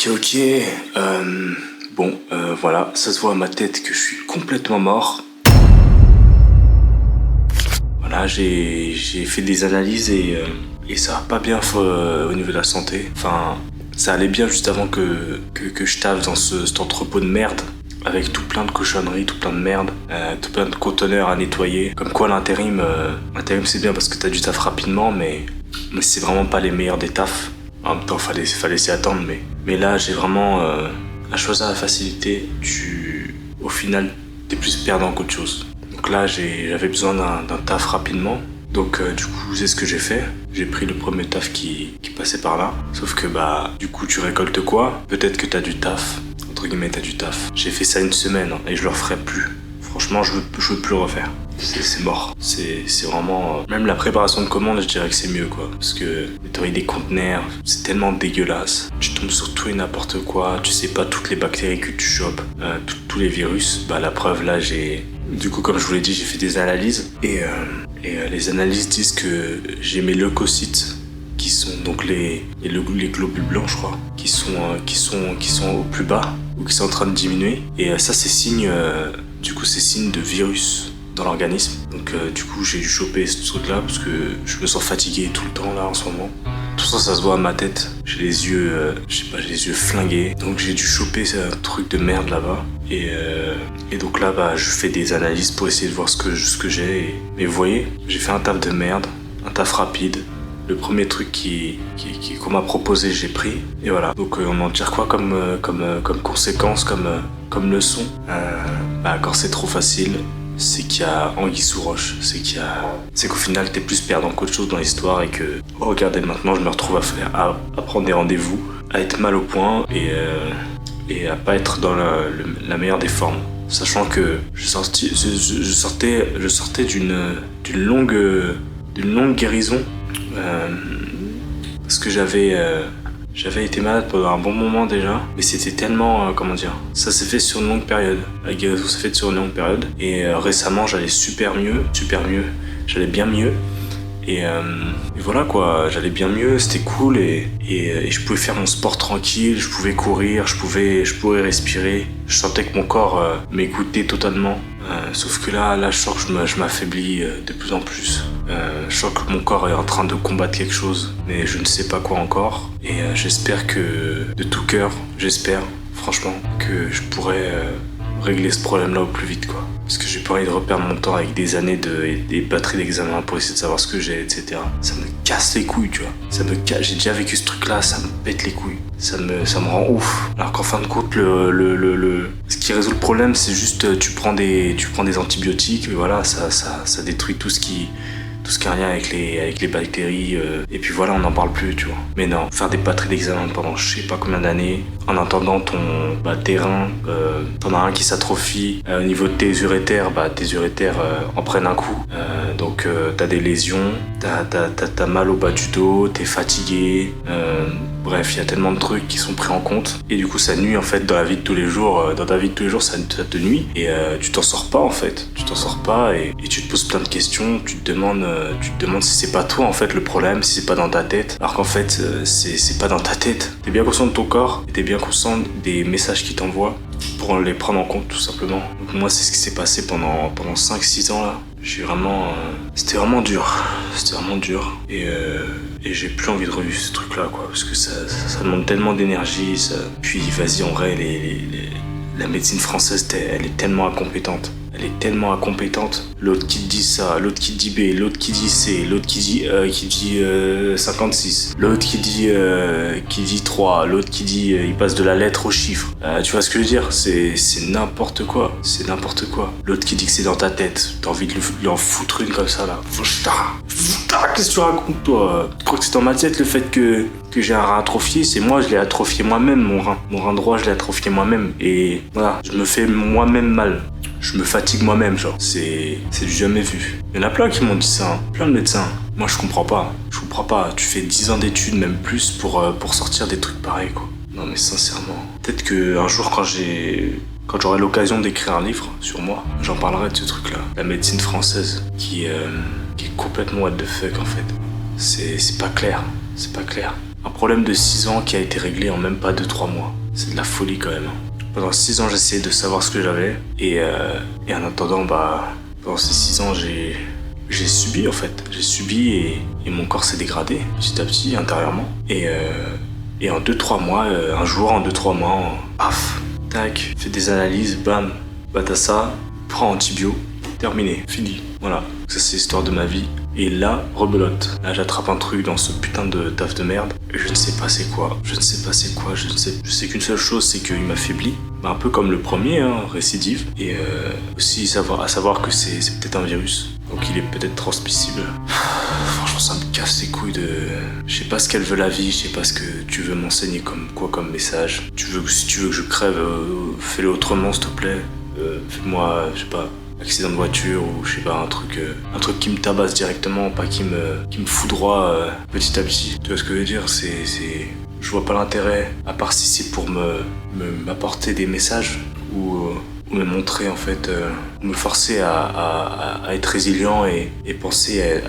Ok. Voilà, ça se voit à ma tête que je suis complètement mort. Voilà, j'ai fait des analyses et ça va pas bien au niveau de la santé. Enfin, ça allait bien juste avant que je taffe dans cet entrepôt de merde. Avec tout plein de cochonneries, tout plein de merde, tout plein de conteneurs à nettoyer. Comme quoi l'intérim c'est bien parce que t'as du taf rapidement, mais c'est vraiment pas les meilleurs des tafs. En même temps, fallait s'y attendre, mais là, j'ai vraiment à choisir la facilité. Au final, t'es plus perdant qu'autre chose. Donc là, j'avais besoin d'un taf rapidement. Donc du coup, c'est ce que j'ai fait. J'ai pris le premier taf qui passait par là. Sauf que du coup, tu récoltes quoi? Peut-être que t'as du taf. Entre guillemets, t'as du taf. J'ai fait ça une semaine et je le referai plus. Franchement, je veux plus le refaire. C'est mort. C'est vraiment... même la préparation de commande, je dirais que c'est mieux, quoi. Parce que nettoyer des conteneurs, c'est tellement dégueulasse. Tu tombes sur tout et n'importe quoi. Tu sais pas toutes les bactéries que tu chopes. Tous les virus. La preuve, là, du coup, comme je vous l'ai dit, j'ai fait des analyses. Et les analyses disent que j'ai mes leucocytes, qui sont donc les globules blancs, je crois, qui sont au plus bas, ou qui sont en train de diminuer. Et ça, c'est signe de virus dans l'organisme. Donc du coup, j'ai dû choper ce truc-là parce que je me sens fatigué tout le temps là en ce moment. Tout ça, ça se voit à ma tête. J'ai les yeux, j'ai les yeux flingués. Donc j'ai dû choper ce truc de merde là-bas. Et donc là, je fais des analyses pour essayer de voir ce que j'ai. Mais vous voyez, j'ai fait un taf de merde, un taf rapide. Le premier truc qu'on m'a proposé, j'ai pris. Et voilà. Donc on en tire quoi comme conséquence, comme leçon? Quand c'est trop facile, c'est qu'il y a anguille sous roche. C'est qu'au final, t'es plus perdant qu'autre chose dans l'histoire et que, regardez, maintenant, je me retrouve à prendre des rendez-vous, à être mal au point et à pas être dans la meilleure des formes. Sachant que je sortais d'une longue guérison. Parce que j'avais été malade pendant un bon moment déjà, mais c'était tellement, ça s'est fait sur une longue période. La guérison s'est faite sur une longue période, et récemment j'allais super mieux, j'allais bien mieux, et voilà quoi, j'allais bien mieux, c'était cool, et je pouvais faire mon sport tranquille, je pouvais courir, je pouvais respirer, je sentais que mon corps m'écoutait totalement. Sauf que là, je sens que je m'affaiblis de plus en plus. Je sens que mon corps est en train de combattre quelque chose, mais je ne sais pas quoi encore. Et j'espère que, de tout cœur, franchement, que je pourrai régler ce problème-là au plus vite, quoi. Parce que j'ai pas envie de reperdre mon temps avec des années des batteries d'examen pour essayer de savoir ce que j'ai, etc. Ça me casse les couilles, tu vois. J'ai déjà vécu ce truc-là, ça me pète les couilles. Ça me rend ouf. Alors qu'en fin de compte, ce qui résout le problème, c'est juste tu prends des antibiotiques, et voilà, ça détruit tout ce qui a rien avec les bactéries, et puis voilà, on n'en parle plus, tu vois. Mais non, faire des batteries d'examen pendant je sais pas combien d'années, en attendant ton terrain, t'en as un qui s'atrophie, au niveau de tes urétères, tes urétères en prennent un coup, donc t'as des lésions, t'as mal au bas du dos, t'es fatigué, bref, il y a tellement de trucs qui sont pris en compte, et du coup ça nuit en fait dans la vie de tous les jours, ça te nuit, et tu t'en sors pas en fait, et tu te poses plein de questions, tu te demandes si c'est pas toi en fait le problème, si c'est pas dans ta tête, alors qu'en fait c'est pas dans ta tête. T'es bien conscient de ton corps et t'es bien conscient des messages qu'il t'envoie pour les prendre en compte tout simplement. Donc moi c'est ce qui s'est passé pendant 5-6 ans là. C'était vraiment dur, et j'ai plus envie de revivre ce truc là quoi, parce que ça demande tellement d'énergie, puis vas-y, en vrai la médecine française elle est tellement incompétente. L'autre qui te dit ça, l'autre qui te dit B, l'autre qui dit C, l'autre qui dit 56, l'autre qui dit 3, l'autre qui dit il passe de la lettre au chiffre. Tu vois ce que je veux dire? C'est n'importe quoi. L'autre qui dit que c'est dans ta tête. T'as envie de lui en foutre une comme ça là. Qu'est-ce que tu racontes toi? Tu crois que c'est dans ma tête le fait que j'ai un rein atrophié? C'est moi, je l'ai atrophié moi-même, mon rein. Mon rein droit, je l'ai atrophié moi-même. Et voilà, je me fais moi-même mal. Je me fatigue moi-même, genre. C'est du jamais vu. Il y en a plein qui m'ont dit ça, hein. Plein de médecins. Moi, je comprends pas. Tu fais 10 ans d'études, même plus, pour sortir des trucs pareils, quoi. Non, mais sincèrement. Peut-être qu'un jour, quand j'aurai l'occasion d'écrire un livre sur moi, j'en parlerai de ce truc-là. La médecine française, qui est complètement what the fuck, en fait. C'est pas clair. Un problème de 6 ans qui a été réglé en même pas 2-3 mois. C'est de la folie quand même. Pendant 6 ans, j'essayais de savoir ce que j'avais. Et en attendant, pendant ces 6 ans, j'ai subi en fait. J'ai subi et mon corps s'est dégradé petit à petit intérieurement. Et en 2-3 mois, un jour, en 2-3 mois, paf, tac, fais des analyses, bam, bah t'as ça, prends antibio, terminé, fini. Voilà, ça c'est l'histoire de ma vie. Et là, rebelote. Là, j'attrape un truc dans ce putain de taf de merde. Je ne sais pas c'est quoi. Je sais qu'une seule chose, c'est qu'il m'affaiblit. Un peu comme le premier, hein, récidive. Et aussi à savoir que c'est peut-être un virus. Donc il est peut-être transmissible. Franchement, ça me casse les couilles de... Je sais pas ce qu'elle veut la vie, je sais pas ce que tu veux m'enseigner comme message. Si tu veux que je crève, fais-le autrement s'il te plaît. Fais-moi, je sais pas, accident de voiture ou je sais pas, un truc qui me tabasse directement, pas qui me foudroie petit à petit. Tu vois ce que je veux dire? Je vois pas l'intérêt, à part si c'est pour m'apporter des messages ou me montrer en fait, me forcer à être résilient et penser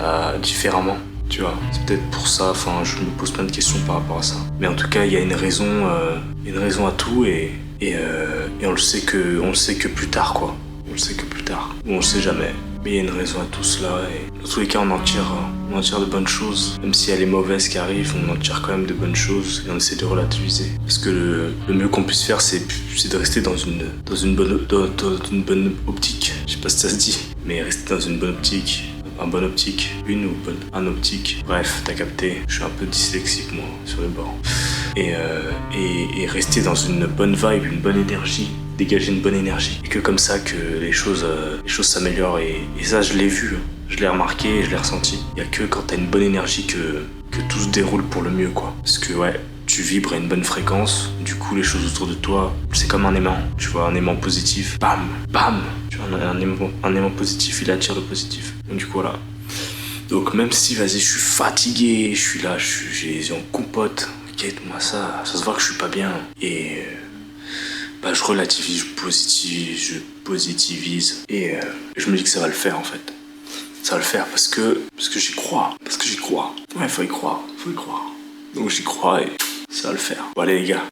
différemment. Tu vois, c'est peut-être pour ça, enfin je me pose plein de questions par rapport à ça. Mais en tout cas, il y a une raison à tout et on le sait que plus tard quoi. On le sait que plus tard. Ou on le sait jamais. Mais il y a une raison à tout cela et dans tous les cas on en tire de bonnes choses. Même si elle est mauvaise qui arrive, on en tire quand même de bonnes choses et on essaie de relativiser. Parce que le mieux qu'on puisse faire c'est de rester dans une bonne optique. Je sais pas si ça se dit, mais rester dans une bonne optique. Un bonne optique, un optique. Bref, t'as capté, je suis un peu dyslexique moi sur le bord. Et rester dans une bonne vibe, une bonne énergie, dégager une bonne énergie. Et que comme ça que les choses s'améliorent et ça je l'ai vu, je l'ai remarqué, je l'ai ressenti. Il y a que quand t'as une bonne énergie que tout se déroule pour le mieux quoi. Parce que ouais, tu vibres à une bonne fréquence, du coup les choses autour de toi, c'est comme un aimant, tu vois, un aimant positif, bam, bam, tu vois, un aimant positif, il attire le positif. Donc du coup voilà. Donc même si, vas-y, je suis fatigué, je suis là, j'ai les yeux en compote, ok, moi ça se voit que je suis pas bien. Et je relativise, je positivise et je me dis que ça va le faire en fait. Ça va le faire parce que j'y crois, Ouais, faut y croire. Donc j'y crois et ça va le faire. Bon allez les gars.